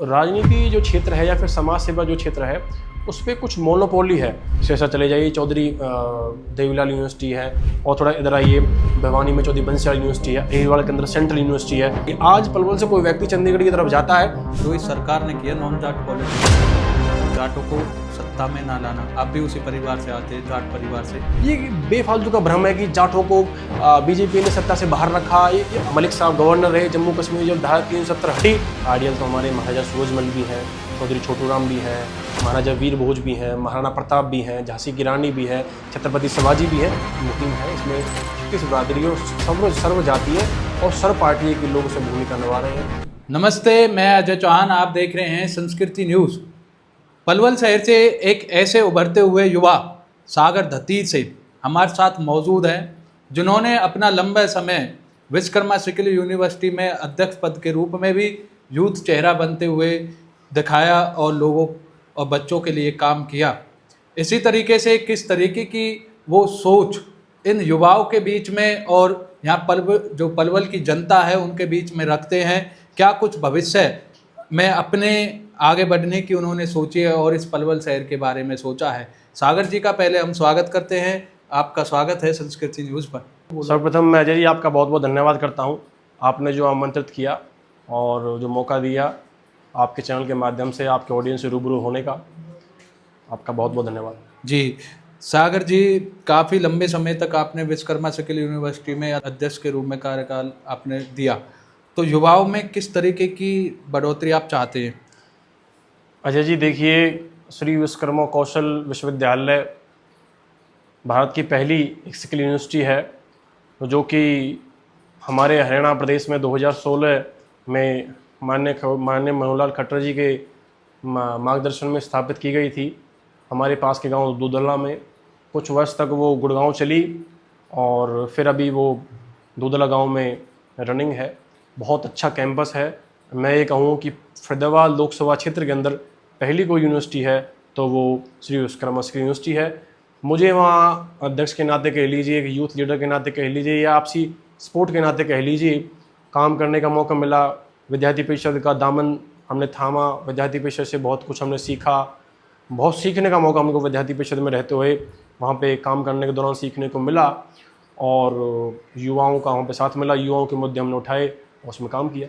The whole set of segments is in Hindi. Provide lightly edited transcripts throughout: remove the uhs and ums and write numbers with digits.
राजनीति जो क्षेत्र है या फिर समाज सेवा जो क्षेत्र है उस पर कुछ मोनोपोली है। जैसा चले जाइए चौधरी देवीलाल यूनिवर्सिटी है, और थोड़ा इधर आइए भिवानी में चौधरी बंसीलाल यूनिवर्सिटी है, अहिरवाल के अंदर सेंट्रल यूनिवर्सिटी है। आज पलवल से कोई व्यक्ति चंडीगढ़ की तरफ जाता है जो इस सरकार ने किया नॉन जाट पॉलिटिक्स, जाटों को सत्ता में ना लाना। आप भी उसी परिवार से आते हैं, जाट परिवार से। ये बेफालतू का भ्रम है कि जाटों को बीजेपी ने सत्ता से बाहर रखा। ये मलिक साहब गवर्नर रहे जम्मू कश्मीर, जब धारा 370 हटी। आइडियल तो हमारे महाराजा सूरजमल भी हैं, चौधरी छोटू राम भी हैं, महाराजा वीर भोज भी हैं, महाराणा प्रताप भी हैं, झांसी की रानी भी है, छत्रपति शिवाजी भी है, मुहिम है। इसमें 36 बिरादरियों सर्व जातीय और सर्व पार्टी के लोग इसमें भूमिका निभा रहे हैं। नमस्ते, मैं अजय चौहान, आप देख रहे हैं संस्कृति न्यूज़। पलवल शहर से एक ऐसे उभरते हुए युवा सागर धतीर से हमारे साथ मौजूद हैं, जिन्होंने अपना लंबा समय विश्वकर्मा सेकुलर यूनिवर्सिटी में अध्यक्ष पद के रूप में भी यूथ चेहरा बनते हुए दिखाया और लोगों और बच्चों के लिए काम किया। इसी तरीके से किस तरीके की वो सोच इन युवाओं के बीच में और यहाँ पलवल की जनता है उनके बीच में रखते हैं, क्या कुछ भविष्य में अपने आगे बढ़ने की उन्होंने सोची है और इस पलवल शहर के बारे में सोचा है। सागर जी का पहले हम स्वागत करते हैं, आपका स्वागत है संस्कृति न्यूज़ पर। सर्वप्रथम मैं अजय जी आपका बहुत बहुत धन्यवाद करता हूँ, आपने जो आमंत्रित किया और जो मौका दिया आपके चैनल के माध्यम से आपके ऑडियंस से रूबरू होने का, आपका बहुत बहुत धन्यवाद। जी सागर जी, काफ़ी लंबे समय तक आपने विश्वकर्मा सेकुलर यूनिवर्सिटी में अध्यक्ष के रूप में कार्यकाल आपने दिया, तो युवाओं में किस तरीके की बढ़ोतरी आप चाहते हैं? अजय जी देखिए, श्री विश्वकर्मा कौशल विश्वविद्यालय भारत की पहली एक सेकुलर यूनिवर्सिटी है, जो कि हमारे हरियाणा प्रदेश में 2016 में माननीय मनोहर लाल खट्टर जी के मार्गदर्शन में स्थापित की गई थी। हमारे पास के गांव दूधला में कुछ वर्ष तक वो गुड़गांव चली और फिर अभी वो दूधला गांव में रनिंग है। बहुत अच्छा कैंपस है। मैं ये कहूँ कि फरीदाबाद लोकसभा क्षेत्र के अंदर पहली कोई यूनिवर्सिटी है तो वो श्री विश्वकर्मा सेकुलर यूनिवर्सिटी है। मुझे वहाँ अध्यक्ष के नाते कह लीजिए, एक यूथ लीडर के नाते कह लीजिए, या आपसी सपोर्ट के नाते कह लीजिए, काम करने का मौका मिला। विद्यार्थी परिषद का दामन हमने थामा, विद्यार्थी परिषद से बहुत कुछ हमने सीखा, बहुत सीखने का मौका हमको विद्यार्थी परिषद में रहते हुए वहाँ पे काम करने के दौरान सीखने को मिला, और युवाओं का वहाँ पे साथ मिला, युवाओं के मुद्दे हमने उठाए और उसमें काम किया।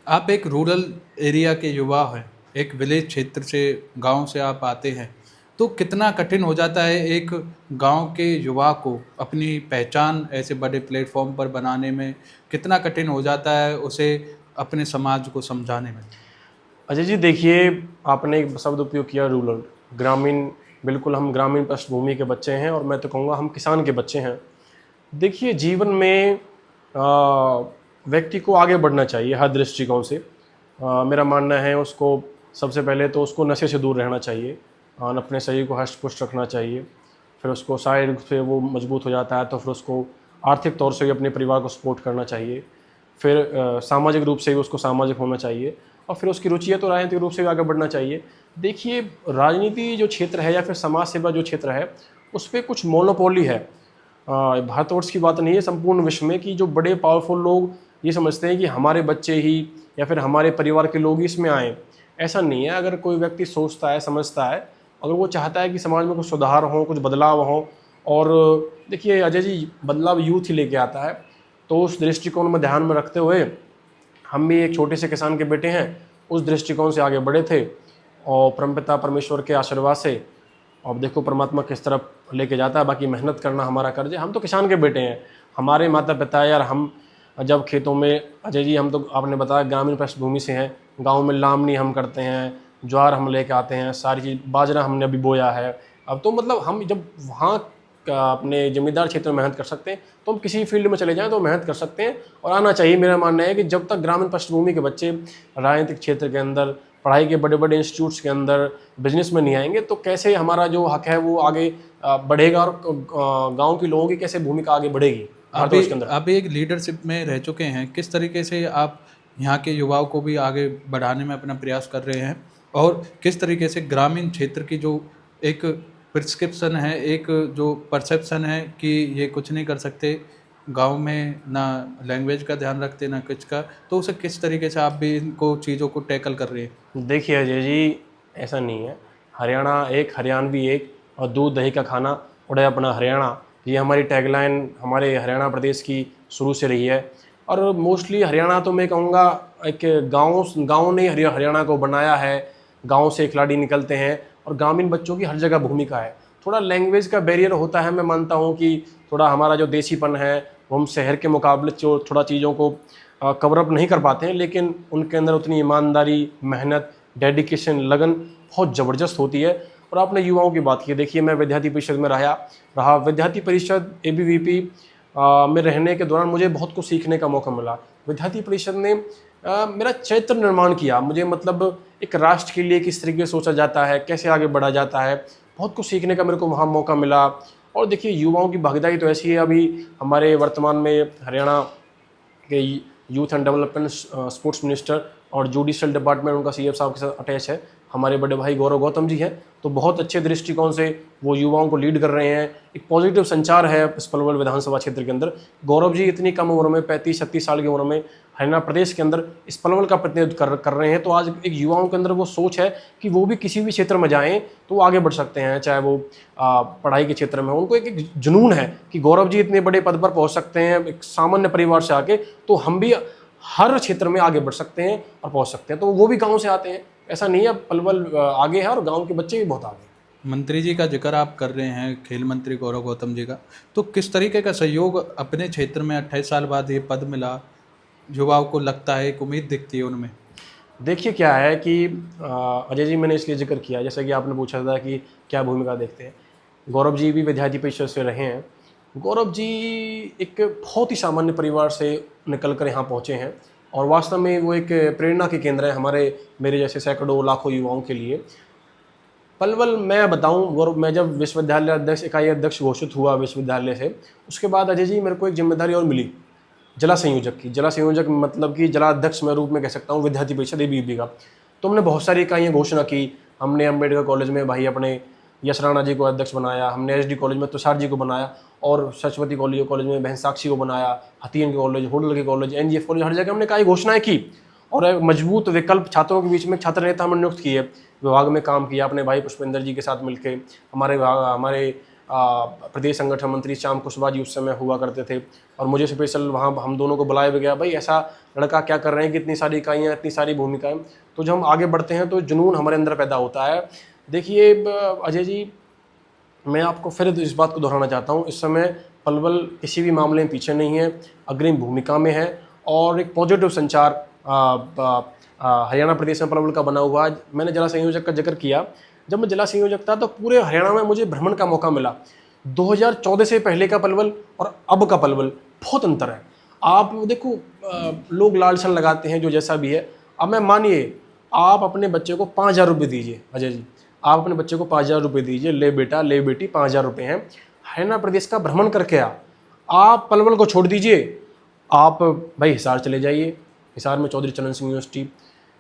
आप एक रूरल एरिया के युवा हैं, एक विलेज क्षेत्र से, गांव से आप आते हैं, तो कितना कठिन हो जाता है एक गांव के युवा को अपनी पहचान ऐसे बड़े प्लेटफॉर्म पर बनाने में, कितना कठिन हो जाता है उसे अपने समाज को समझाने में? अजय जी देखिए, आपने एक शब्द उपयोग किया रूरल, ग्रामीण। बिल्कुल हम ग्रामीण पृष्ठभूमि के बच्चे हैं और मैं तो कहूँगा हम किसान के बच्चे हैं। देखिए, जीवन में व्यक्ति को आगे बढ़ना चाहिए हर दृष्टिकोण से। मेरा मानना है उसको सबसे पहले तो उसको नशे से दूर रहना चाहिए और अपने शरीर को हष्ट पुष्ट रखना चाहिए। फिर उसको शारीरिक रूप से वो मजबूत हो जाता है तो फिर उसको आर्थिक तौर से भी अपने परिवार को सपोर्ट करना चाहिए। फिर सामाजिक रूप से भी उसको सामाजिक होना चाहिए, और फिर उसकी रुचि है तो राजनीतिक रूप से भी आगे बढ़ना चाहिए। देखिए, राजनीति जो क्षेत्र है या फिर समाज सेवा जो क्षेत्र है उस पर कुछ मोनोपोली है। भारतवर्ष की बात नहीं है, संपूर्ण विश्व में, कि जो बड़े पावरफुल लोग ये समझते हैं कि हमारे बच्चे ही या फिर हमारे परिवार के लोग ही इसमें आएँ। ऐसा नहीं है। अगर कोई व्यक्ति सोचता है, समझता है, अगर वो चाहता है कि समाज में कुछ सुधार हो, कुछ बदलाव हो, और देखिए अजय जी, बदलाव यूथ ही लेके आता है, तो उस दृष्टिकोण में ध्यान में रखते हुए हम भी एक छोटे से किसान के बेटे हैं, उस दृष्टिकोण से आगे बढ़े थे और परमपिता परमेश्वर के आशीर्वाद से अब देखो परमात्मा किस तरफ लेके जाता है। बाकी मेहनत करना हमारा कर्ज है। हम तो किसान के बेटे हैं, हमारे माता पिता यार, हम जब खेतों में, अजय जी हम तो आपने बताया ग्रामीण पृष्ठभूमि से हैं, गांव में लामनी हम करते हैं, ज्वार हम लेके आते हैं, सारी चीज़, बाजरा हमने अभी बोया है। अब तो मतलब हम जब वहाँ अपने जमींदार क्षेत्र में मेहनत कर सकते हैं तो हम किसी फील्ड में चले जाएं तो मेहनत कर सकते हैं, और आना चाहिए। मेरा मानना है कि जब तक ग्रामीण पृष्ठभूमि के बच्चे राजनीतिक क्षेत्र के अंदर, पढ़ाई के बड़े बड़े इंस्टीट्यूट्स के अंदर, बिजनेस में नहीं आएंगे तो कैसे हमारा जो हक है वो आगे बढ़ेगा, और गाँव के लोगों की कैसे भूमिका आगे बढ़ेगी। आप एक लीडरशिप में रह चुके हैं, किस तरीके से आप यहाँ के युवाओं को भी आगे बढ़ाने में अपना प्रयास कर रहे हैं, और किस तरीके से ग्रामीण क्षेत्र की जो एक प्रिस्क्रिप्शन है, एक जो परसेप्शन है कि ये कुछ नहीं कर सकते, गांव में ना लैंग्वेज का ध्यान रखते ना कुछ का, तो उसे किस तरीके से आप भी इनको चीज़ों को टैकल कर रही है? देखिए अजय जी, ऐसा नहीं है। हरियाणा एक, हरियाणवी एक, और दूध दही का खाना उड़े अपना हरियाणा, ये हमारी टैगलाइन हमारे हरियाणा प्रदेश की शुरू से रही है। और मोस्टली हरियाणा तो मैं कहूँगा एक गाँव ने हरियाणा को बनाया है। गाँव से खिलाड़ी निकलते हैं और ग्रामीण बच्चों की हर जगह भूमिका है। थोड़ा लैंग्वेज का बैरियर होता है, मैं मानता हूँ कि थोड़ा हमारा जो देसीपन है वो हम शहर के मुकाबले जो थोड़ा चीज़ों को कवर अप नहीं कर पाते हैं, लेकिन उनके अंदर उतनी ईमानदारी, मेहनत, डेडिकेशन, लगन बहुत ज़बरदस्त होती है। और आपने युवाओं की बात की, देखिए मैं विद्यार्थी परिषद में रहा विद्यार्थी परिषद ABVP में रहने के दौरान मुझे बहुत कुछ सीखने का मौका मिला। विद्यार्थी परिषद ने मेरा चरित्र निर्माण किया, मुझे मतलब एक राष्ट्र के लिए किस तरीके से सोचा जाता है, कैसे आगे बढ़ा जाता है, बहुत कुछ सीखने का मेरे को वहाँ मौका मिला। और देखिए युवाओं की भागीदारी तो ऐसी है, अभी हमारे वर्तमान में हरियाणा के youth and development sports minister और जुडिशल डिपार्टमेंट उनका CF साहब के साथ अटैच है, हमारे बड़े भाई गौरव गौतम जी हैं। तो बहुत अच्छे दृष्टिकोण से वो युवाओं को लीड कर रहे हैं, एक पॉजिटिव संचार है इस पलवल विधानसभा क्षेत्र के अंदर। गौरव जी इतनी कम उम्र में 35-36 साल की उम्र में हरियाणा प्रदेश के अंदर इस पलवल का प्रतिनिधित्व कर रहे हैं। तो आज एक युवाओं के अंदर वो सोच है कि वो भी किसी भी क्षेत्र में जाएँ तो वो आगे बढ़ सकते हैं, चाहे वो पढ़ाई के क्षेत्र में। उनको एक जुनून है कि गौरव जी इतने बड़े पद पर पहुँच सकते हैं एक सामान्य परिवार से आके, तो हम भी हर क्षेत्र में आगे बढ़ सकते हैं और पहुंच सकते हैं। तो वो भी गांव से आते हैं, ऐसा नहीं है पलवल आगे है और गांव के बच्चे भी बहुत आगे हैं। मंत्री जी का जिक्र आप कर रहे हैं, खेल मंत्री गौरव गौतम जी का, तो किस तरीके का सहयोग अपने क्षेत्र में 28 साल बाद ये पद मिला, युवाओं को लगता है, एक उम्मीद दिखती है उनमें? देखिए क्या है कि अजय जी, मैंने इसलिए जिक्र किया जैसा कि आपने पूछा था कि क्या भूमिका देखते हैं। गौरव जी भी विद्यार्थी परिषद से रहे हैं। गौरव जी एक बहुत ही सामान्य परिवार से निकल कर यहाँ पहुँचे हैं और वास्तव में वो एक प्रेरणा के केंद्र है हमारे मेरे जैसे सैकड़ों लाखों युवाओं के लिए। पलवल मैं बताऊं, गौरव, मैं जब विश्वविद्यालय अध्यक्ष, इकाई अध्यक्ष घोषित हुआ विश्वविद्यालय से, उसके बाद अजय जी मेरे को एक जिम्मेदारी और मिली जिला संयोजक की। जिला संयोजक मतलब कि जिला अध्यक्ष मैं रूप में कह सकता हूँ विद्यार्थी परिषद ABVP का। तो हमने बहुत सारी इकाइयाँ घोषणा की। हमने अम्बेडकर कॉलेज में भाई अपने यश राणा जी को अध्यक्ष बनाया, हमने SD कॉलेज में तुषार जी को बनाया, और सरस्वती कॉलेज में बहन साक्षी को बनाया, हथियन के कॉलेज, होडल के कॉलेज, NGF कॉलेज, हर जगह हमने कई घोषणाएं की। और एक मजबूत विकल्प छात्रों के बीच में छात्र नेता हमने नियुक्त किए, विभाग में काम किया अपने भाई पुष्पेंद्र जी के साथ मिलकर। हमारे प्रदेश संगठन मंत्री श्याम कुशवाहा जी उस समय हुआ करते थे और मुझे स्पेशल वहाँ हम दोनों को बुलाया भी गया, भाई ऐसा लड़का क्या कर रहे हैं कि इतनी सारी इकाइयाँ, इतनी सारी भूमिकाएं। तो जब हम आगे बढ़ते हैं तो जुनून हमारे अंदर पैदा होता है। देखिए अजय जी, मैं आपको फिर इस बात को दोहराना चाहता हूँ, इस समय पलवल किसी भी मामले में पीछे नहीं है, अग्रिम भूमिका में है और एक पॉजिटिव संचार हरियाणा प्रदेश में पलवल का बना हुआ है। मैंने जिला संयोजक का जिक्र किया, जब मैं जिला संयोजक था तो पूरे हरियाणा में मुझे भ्रमण का मौका मिला। 2014 से पहले का पलवल और अब का पलवल बहुत अंतर है। आप देखो, लोग लालसन लगाते हैं जो जैसा भी है। अब मैं मानिए, आप अपने बच्चे को 5,000 रुपये दीजिए, अजय जी आप अपने बच्चे को 5,000 रुपये दीजिए, ले बेटा ले बेटी 5,000 रुपये हैं, हरियाणा प्रदेश का भ्रमण करके आप पलवल को छोड़ दीजिए, आप भाई हिसार चले जाइए, हिसार में चौधरी चरण सिंह यूनिवर्सिटी,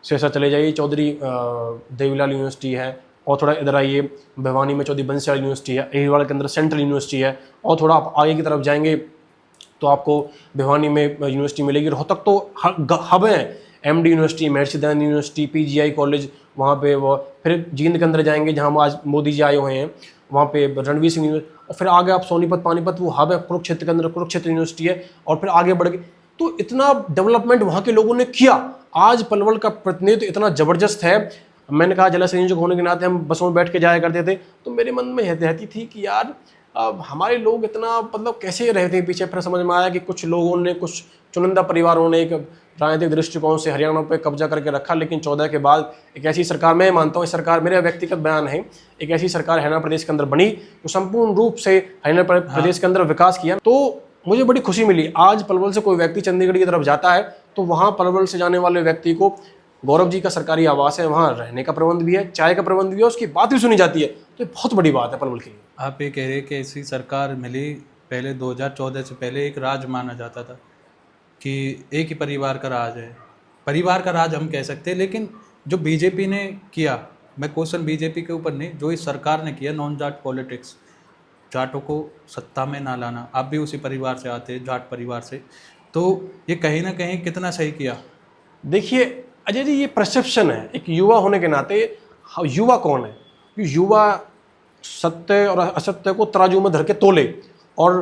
सिरसा चले जाइए, चौधरी देवीलाल यूनिवर्सिटी है, और थोड़ा इधर आइए भिवानी में चौधरी बंसीलाल यूनिवर्सिटी है, अहिरवाड़ के अंदर सेंट्रल यूनिवर्सिटी है, और थोड़ा आप आगे की तरफ जाएंगे तो आपको भिवानी में यूनिवर्सिटी मिलेगी। रोहतक तो हब है, MD university, Maharshi Dayanand university, PGI college वहाँ पे, वो फिर जींद के अंदर जाएंगे जहाँ आज मोदी जी आए हुए हैं, वहाँ पे रणवीर सिंह यूनिवर्सिटी, और फिर आगे आप सोनीपत पानीपत वो हब है, कुरुक्षेत्र के अंदर कुरुक्षेत्र यूनिवर्सिटी है, और फिर आगे बढ़ गए। तो इतना डेवलपमेंट वहाँ के लोगों ने किया। आज पलवल का प्रतिनिधित्व इतना ज़बरदस्त है। मैंने कहा जिला संयोजक होने के नाते हम बसों में बैठ के जाया करते थे, तो मेरे मन में रहती थी कि यार हमारे लोग इतना मतलब कैसे रहते हैं पीछे। फिर समझ में आया कि कुछ लोगों ने, कुछ चुनिंदा परिवारों ने एक राजनीतिक दृष्टिकोण से हरियाणा पे कब्जा करके रखा, लेकिन 14 के बाद एक ऐसी सरकार, मैं मानता हूँ इस सरकार, मेरा व्यक्तिगत बयान है, एक ऐसी सरकार हरियाणा प्रदेश के अंदर बनी जो संपूर्ण रूप से हरियाणा प्रदेश के अंदर विकास किया। तो मुझे बड़ी खुशी मिली। आज पलवल से कोई व्यक्ति चंडीगढ़ की तरफ जाता है तो वहाँ पलवल से जाने वाले व्यक्ति को गौरव जी का सरकारी आवास है, वहाँ रहने का प्रबंध भी है, चाय का प्रबंध भी है, उसकी बात भी सुनी जाती है। तो ये बहुत बड़ी बात है पलवल के लिए। आप ये कह रहे हैं कि ऐसी सरकार मिली, पहले 2014 से पहले एक राज माना जाता था कि एक ही परिवार का राज है, परिवार का राज हम कह सकते हैं, लेकिन जो बीजेपी ने किया, मैं क्वेश्चन बीजेपी के ऊपर नहीं, जो इस सरकार ने किया नॉन जाट पॉलिटिक्स, जाटों को सत्ता में ना लाना, आप भी उसी परिवार से आते हैं, जाट परिवार से, तो ये कहीं ना कहीं कितना सही किया? देखिए अजय जी, ये परसेप्शन है एक युवा होने के नाते। युवा कौन है? युवा सत्य और असत्य को तराजू में धर के तोले। और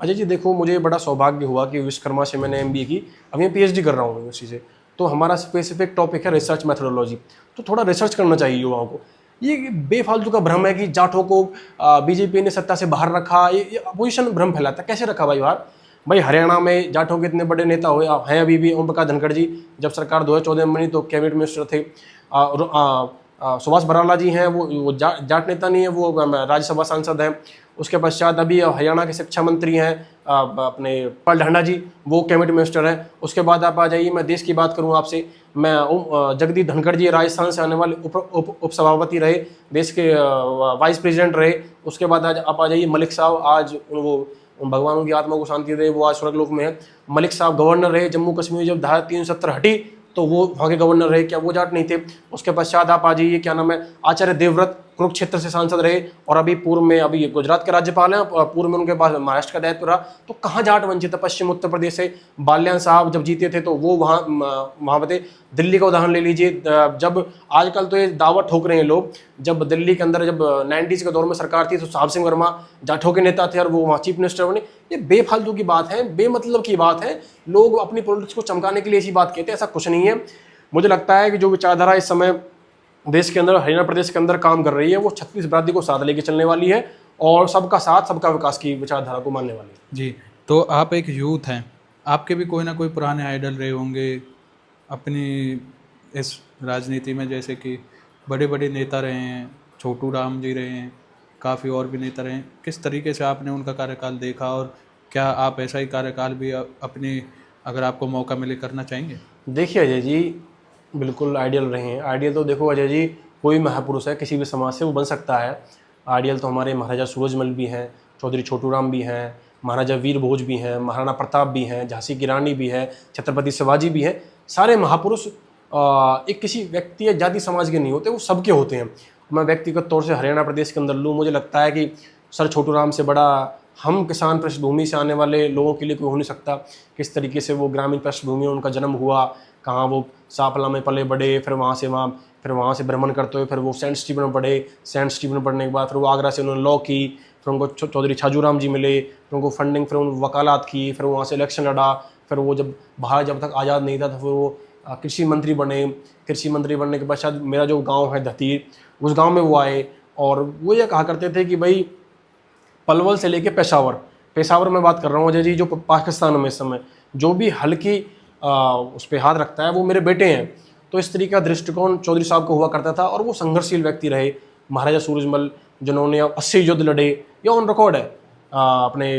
अजय जी देखो, मुझे बड़ा सौभाग्य हुआ कि विश्वकर्मा से मैंने MBA की, अभी मैं PhD कर रहा हूँ उसी से। तो हमारा स्पेसिफिक टॉपिक है रिसर्च मेथोडोलॉजी। तो थोड़ा रिसर्च करना चाहिए युवाओं को। ये बेफालतू का भ्रम है कि जाटों को BJP ने सत्ता से बाहर रखा, ये अपोजिशन भ्रम फैलाता है। कैसे रखा भाई बाहर? भाई हरियाणा में जाटों के इतने बड़े नेता हुए हैं अभी भी। ओम प्रकाश धनखड़ जी जब सरकार 2014 में बनी तो कैबिनेट मिनिस्टर थे। सुभाष बराला जी हैं, वो जाट नेता नहीं है, वो राज्यसभा सांसद हैं। उसके पश्चात अभी हरियाणा के शिक्षा मंत्री हैं अपने पाल ढांडा जी, वो कैबिनेट मिनिस्टर हैं। उसके बाद आप आ जाइए, मैं देश की बात करूं आपसे, मैं जगदीप धनखड़ जी राजस्थान से आने वाले उप सभापति रहे, देश के वाइस प्रेसिडेंट रहे। उसके बाद आज आप आ जाइए मलिक साहब, आज वो भगवान उनकी आत्मा को शांति दे, वो आज स्वर्गलोक में है। मलिक साहब गवर्नर रहे जम्मू कश्मीर, जब धारा 370 हटी तो वो वहाँ के गवर्नर रहे, क्या वो जाट नहीं थे? उसके पश्चात आप आ जाइए, क्या नाम है, आचार्य देवव्रत कुरुक्षेत्र से सांसद रहे, और अभी पूर्व में अभी गुजरात के राज्यपाल हैं, पूर्व में उनके पास महाराष्ट्र का दायित्व रहा। तो कहाँ जाट वंचित है? पश्चिम उत्तर प्रदेश से बाल्यान साहब जब जीते थे तो वो वहाँ पे थे। दिल्ली का उदाहरण ले लीजिए, जब आजकल तो ये दावा ठोक रहे हैं लोग, जब दिल्ली के अंदर जब 90s के दौर में सरकार थी तो साहब सिंह वर्मा जाटों के नेता थे और वो वहाँ चीफ मिनिस्टर बने। ये बेफालतू की बात है, बेमतलब की बात है। लोग अपनी पॉलिटिक्स को चमकाने के लिए ऐसी बात कहते हैं, ऐसा कुछ नहीं है। मुझे लगता है कि जो विचारधारा इस समय देश के अंदर, हरियाणा प्रदेश के अंदर काम कर रही है, वो 36 बिरादरी को साथ लेके चलने वाली है और सबका साथ सबका विकास की विचारधारा को मानने वाली है। जी, तो आप एक यूथ हैं, आपके भी कोई ना कोई पुराने आइडल रहे होंगे अपनी इस राजनीति में, जैसे कि बड़े बड़े नेता रहे हैं, छोटू राम जी रहे हैं, काफ़ी और भी नेता रहे हैं। किस तरीके से आपने उनका कार्यकाल देखा और क्या आप ऐसा ही कार्यकाल भी अपनी, अगर आपको मौका मिले, करना चाहेंगे? देखिए अजय जी, बिल्कुल आइडियल रहे हैं। आइडियल तो देखो अजय जी, कोई महापुरुष है किसी भी समाज से वो बन सकता है। आइडियल तो हमारे महाराजा सूरजमल भी हैं, चौधरी छोटू राम भी हैं, महाराजा वीर भोज भी हैं, महाराणा प्रताप भी हैं, झांसी की रानी भी है, छत्रपति शिवाजी भी हैं। सारे महापुरुष एक किसी व्यक्ति या जाति समाज के नहीं होते, वो सबके होते हैं। मैं व्यक्तिगत तौर से हरियाणा प्रदेश के अंदर लूँ, मुझे लगता है कि सर छोटू राम से बड़ा हम किसान पृष्ठभूमि से आने वाले लोगों के लिए कोई हो नहीं सकता। किस तरीके से वो ग्रामीण पृष्ठभूमि में उनका जन्म हुआ, कहाँ वो सापला में पले बड़े, फिर वहाँ से भ्रमण करते हुए फिर वो सेंट स्टीफन में पढ़े। सेंट स्टीफन में पढ़ने के बाद फिर वो आगरा से उन्होंने लॉ की, फिर उनको चौधरी छाजूराम जी मिले, फिर उनको फंडिंग, फिर उन्होंने वकालत की, फिर वहाँ से इलेक्शन लड़ा। फिर वो जब भारत जब तक आज़ाद नहीं था तो फिर वो कृषि मंत्री बने। कृषि मंत्री बनने के पश्चात मेरा जो गाँव है धतीर, उस गाँव में वो आए और वो ये कहा करते थे कि भाई पलवल से लेके पेशावर में बात कर रहा हूँ अजय जी, जो पाकिस्तान में इस समय जो भी हल्की उस पर हाथ रखता है वो मेरे बेटे हैं। तो इस तरीके का दृष्टिकोण चौधरी साहब को हुआ करता था और वो संघर्षशील व्यक्ति रहे। महाराजा सूरजमल जिन्होंने 80 युद्ध लड़े, ये ऑन रिकॉर्ड है। अपने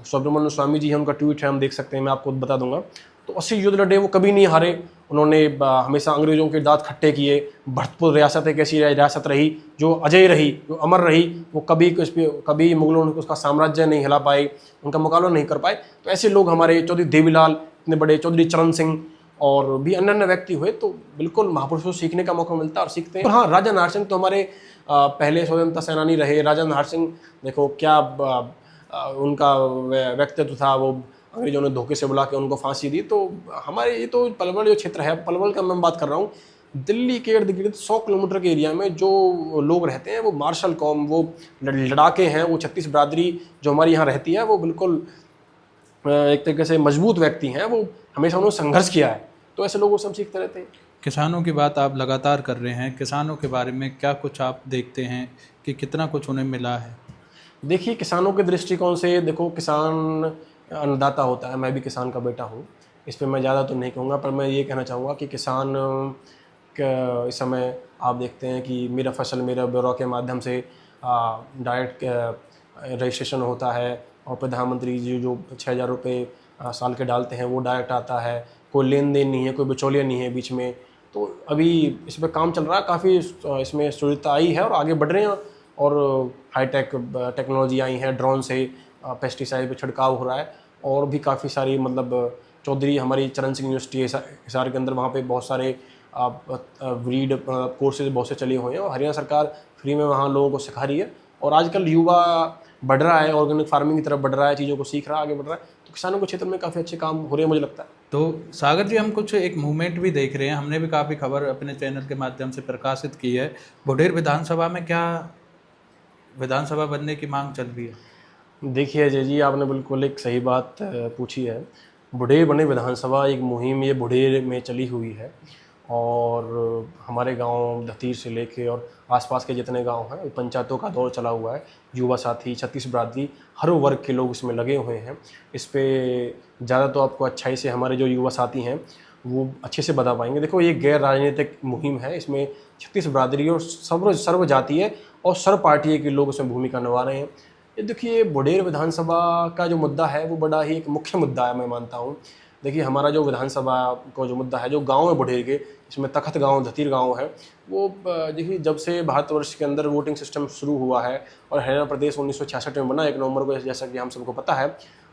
सुब्रमण्य स्वामी जी हैं, उनका ट्वीट है, हम देख सकते हैं, मैं आपको बता दूंगा। तो 80 युद्ध लड़े, वो कभी नहीं हारे। उन्होंने हमेशा अंग्रेजों के दांत खट्टे किए। भरतपुर रियासत एक ऐसी रियासत रही जो अजय रही, जो अमर रही। वो कभी मुगलों ने उसका साम्राज्य नहीं हिला पाए, उनका मुकाबला नहीं कर पाए। तो ऐसे लोग हमारे चौधरी देवीलाल इतने बड़े, चौधरी चरण सिंह और भी अन्य अन्य व्यक्ति हुए। तो बिल्कुल महापुरुषों से सीखने का मौका मिलता है और सीखते हैं। और हाँ, राजा नाहर सिंह तो हमारे पहले स्वतंत्रता सेनानी रहे। राजा नाहर सिंह देखो क्या उनका व्यक्तित्व था, वो अंग्रेजों ने धोखे से बुला के उनको फांसी दी। तो हमारे ये तो पलवल जो क्षेत्र है, पलवल का मैं बात कर रहा हूँ, दिल्ली के इर्द गिर्द 100 किलोमीटर के एरिया में जो लोग रहते हैं वो मार्शल कौम, वो लड़ाके हैं, वो 36 बिरादरी जो हमारी यहाँ रहती है, वो बिल्कुल एक तरीके से मजबूत व्यक्ति हैं। वो हमेशा उन्होंने संघर्ष किया है। तो ऐसे लोगों से हम सीखते रहते हैं। किसानों की बात आप लगातार कर रहे हैं, किसानों के बारे में क्या कुछ आप देखते हैं कि कितना कुछ उन्हें मिला है? देखिए, किसानों के दृष्टिकोण से देखो, किसान अन्नदाता होता है। मैं भी किसान का बेटा हूँ। इस पर मैं ज़्यादा तो नहीं कहूँगा, पर मैं ये कहना चाहूँगा कि किसान इस समय आप देखते हैं कि मेरा फसल मेरा ब्यौरा के माध्यम से डायरेक्ट रजिस्ट्रेशन होता है और प्रधानमंत्री जी जो 6,000 रुपये साल के डालते हैं वो डायरेक्ट आता है। कोई लेन देन नहीं है, कोई बिचौलिया नहीं है बीच में। तो अभी इस पर काम चल रहा है, काफ़ी इसमें सुविधा आई है और आगे बढ़ रहे हैं। और हाईटेक टेक्नोलॉजी आई है, ड्रोन से पेस्टिसाइड पे छिड़काव हो रहा है। और भी काफ़ी सारी मतलब चौधरी हमारी चरण सिंह यूनिवर्सिटी हिसार के अंदर, वहाँ पे बहुत सारे ब्रीड कोर्सेज बहुत से चले हुए हैं और हरियाणा सरकार फ्री में वहाँ लोगों को सिखा रही है। और आजकल युवा बढ़ रहा है, ऑर्गेनिक फार्मिंग की तरफ बढ़ रहा है, चीज़ों को सीख रहा है, आगे बढ़ रहा है, तो किसानों के क्षेत्र में काफ़ी अच्छे काम हो रहे हैं मुझे लगता है। तो सागर जी, हम कुछ एक मूवमेंट भी देख रहे हैं, हमने भी काफ़ी खबर अपने चैनल के माध्यम से प्रकाशित की है। बुढेर विधानसभा में क्या विधानसभा बनने की मांग चल रही है? देखिए अजय जी, आपने बिल्कुल एक सही बात पूछी है। बुढेर बने विधानसभा एक मुहिम ये बुढेर में चली हुई है, और हमारे गांव दतीर से लेके और आसपास के जितने गांव हैं, पंचायतों का दौर चला हुआ है। युवा साथी, छत्तीस बिरादरी, हर वर्ग के लोग इसमें लगे हुए हैं। इस पे ज़्यादा तो आपको अच्छाई से हमारे जो युवा साथी हैं वो अच्छे से बता पाएंगे। देखो, ये गैर राजनीतिक मुहिम है, इसमें छत्तीस बिरादरी और सर्व जातीय और सर्व पार्टी के लोग इसमें भूमिका निभा रहे हैं। ये देखिए, बुढेर विधानसभा का जो मुद्दा है वो बड़ा ही एक मुख्य मुद्दा है, मैं मानता हूँ। देखिए, हमारा जो विधानसभा को जो मुद्दा है, जो गांव है बुढेर के, इसमें तखत गांव, धतीर गांव है, वो देखिए जब से भारतवर्ष के अंदर वोटिंग सिस्टम शुरू हुआ है और हरियाणा प्रदेश 1966 में बना 1 नवंबर को, जैसा कि हम सबको पता है,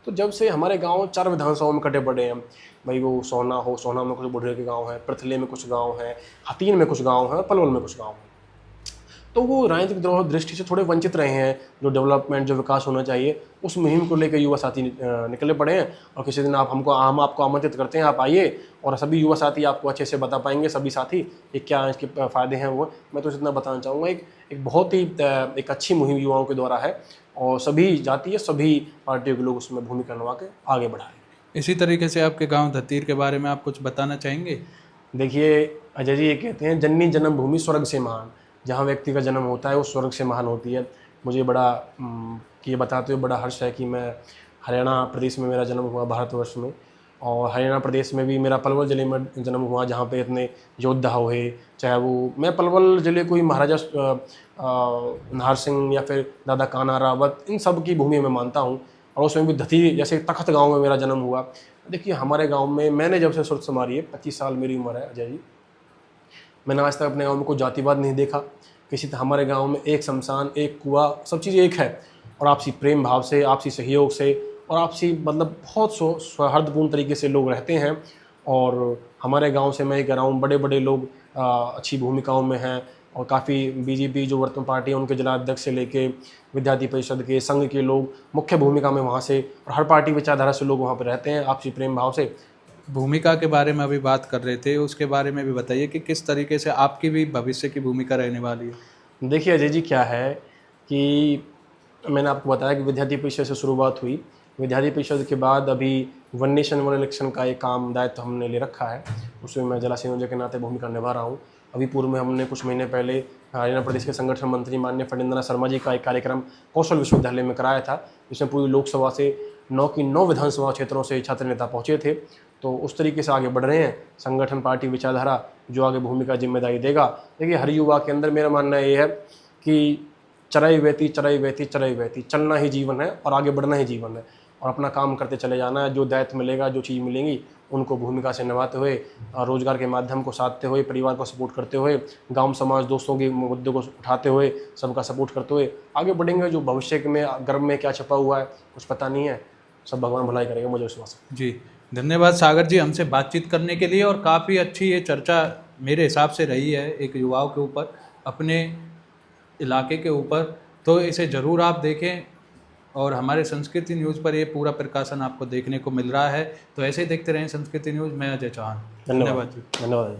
तो जब से हमारे गांव 4 विधानसभाओं में कटे पड़े हैं भाई। वो सोना में कुछ बुढेर के गाँव हैं, पृथले में कुछ गाँव हैं, हतीन में कुछ गाँव हैं, पलवल में कुछ गाँव हैं। तो वो राजनीतिक दृष्टि से थोड़े वंचित रहे हैं। जो डेवलपमेंट, जो विकास होना चाहिए, उस मुहिम को लेकर युवा साथी निकले पड़े हैं। और किसी दिन हम आपको आमंत्रित करते हैं, आप आइए और सभी युवा साथी आपको अच्छे से बता पाएंगे, सभी साथी ये क्या इसके फ़ायदे हैं। वो मैं तो इतना बताना चाहूँगा, एक बहुत ही एक अच्छी मुहिम युवाओं के द्वारा है, और सभी जातीय, सभी पार्टियों के लोग उसमें भूमिका निभा के आगे बढ़ा रहे हैं। इसी तरीके से आपके गांव धतीर के बारे में आप कुछ बताना चाहेंगे? देखिए अजय जी, ये कहते हैं जननी जन्मभूमि स्वर्ग से महान। जहाँ व्यक्ति का जन्म होता है वो स्वर्ग से महान होती है। मुझे बड़ा ये बताते हुए बड़ा हर्ष है कि मैं हरियाणा प्रदेश में मेरा जन्म हुआ, भारतवर्ष में, और हरियाणा प्रदेश में भी मेरा पलवल ज़िले में जन्म हुआ, जहाँ पे इतने योद्धा हुए। चाहे वो, मैं पलवल ज़िले को ही महाराजा नाहर सिंह या फिर दादा कान्हा रावत, इन सब की भूमि में मानता हूँ। और उसमें भी धतीर जैसे तखत गाँव में मेरा जन्म हुआ। देखिए, हमारे गाँव में मैंने जब से सुरत संभाली है, 25 साल मेरी उम्र है अजय जी, मैंने आज तक अपने गांव में कोई जातिवाद नहीं देखा। हमारे गांव में एक शमशान, एक कुआं, सब चीज़ एक है, और आपसी प्रेम भाव से, आपसी सहयोग से, और आपसी मतलब बहुत सौहार्दपूर्ण तरीके से लोग रहते हैं। और हमारे गांव से मैं कह रहा हूँ, बड़े बड़े लोग अच्छी भूमिकाओं में हैं, और काफ़ी बीजेपी जो वर्तमान पार्टी है उनके जिला अध्यक्ष से लेके विद्यार्थी परिषद के, संघ के लोग मुख्य भूमिका में वहाँ से, और हर पार्टी विचारधारा से लोग वहाँ पर रहते हैं, आपसी प्रेम भाव से। भूमिका के बारे में अभी बात कर रहे थे, उसके बारे में भी बताइए कि किस तरीके से आपकी भी भविष्य की भूमिका रहने वाली है। देखिए अजय जी, क्या है कि मैंने आपको बताया कि विद्यार्थी परिषद से शुरुआत हुई। विद्यार्थी परिषद के बाद अभी वन नेशन वन इलेक्शन का एक काम दायित्व हमने ले रखा है, उसमें मैं जिला संयोजक के नाते भूमिका निभा रहा हूँ। अभी पूर्व में हमने कुछ महीने पहले हरियाणा प्रदेश के संगठन मंत्री माननीय फणींद्रनाथ शर्मा जी का एक कार्यक्रम कौशल विश्वविद्यालय में कराया था, जिसमें पूरी लोकसभा से 9 की 9 विधानसभा क्षेत्रों से छात्र नेता पहुँचे थे। तो उस तरीके से आगे बढ़ रहे हैं। संगठन, पार्टी, विचारधारा जो आगे भूमिका जिम्मेदारी देगा। देखिए, हर युवा के अंदर मेरा मानना ये है कि चराई वहती, चलना ही जीवन है और आगे बढ़ना ही जीवन है, और अपना काम करते चले जाना है। जो दायित्व मिलेगा, जो चीज़ मिलेंगी, उनको भूमिका से निभाते हुए, रोजगार के माध्यम को साधते हुए, परिवार को सपोर्ट करते हुए, गांव समाज दोस्तों के मुद्दों को उठाते हुए, सबका सपोर्ट करते हुए आगे बढ़ेंगे। जो भविष्य में गर्भ में क्या छपा हुआ है कुछ पता नहीं है, सब भगवान भलाई करेंगे, मुझे विश्वास है। जी, धन्यवाद सागर जी हमसे बातचीत करने के लिए। और काफ़ी अच्छी ये चर्चा मेरे हिसाब से रही है एक युवाओं के ऊपर, अपने इलाके के ऊपर। तो इसे ज़रूर आप देखें, और हमारे संस्कृति न्यूज़ पर ये पूरा प्रकाशन आपको देखने को मिल रहा है। तो ऐसे ही देखते रहें संस्कृति न्यूज़। मैं अजय चौहान। धन्यवाद जी। धन्यवाद।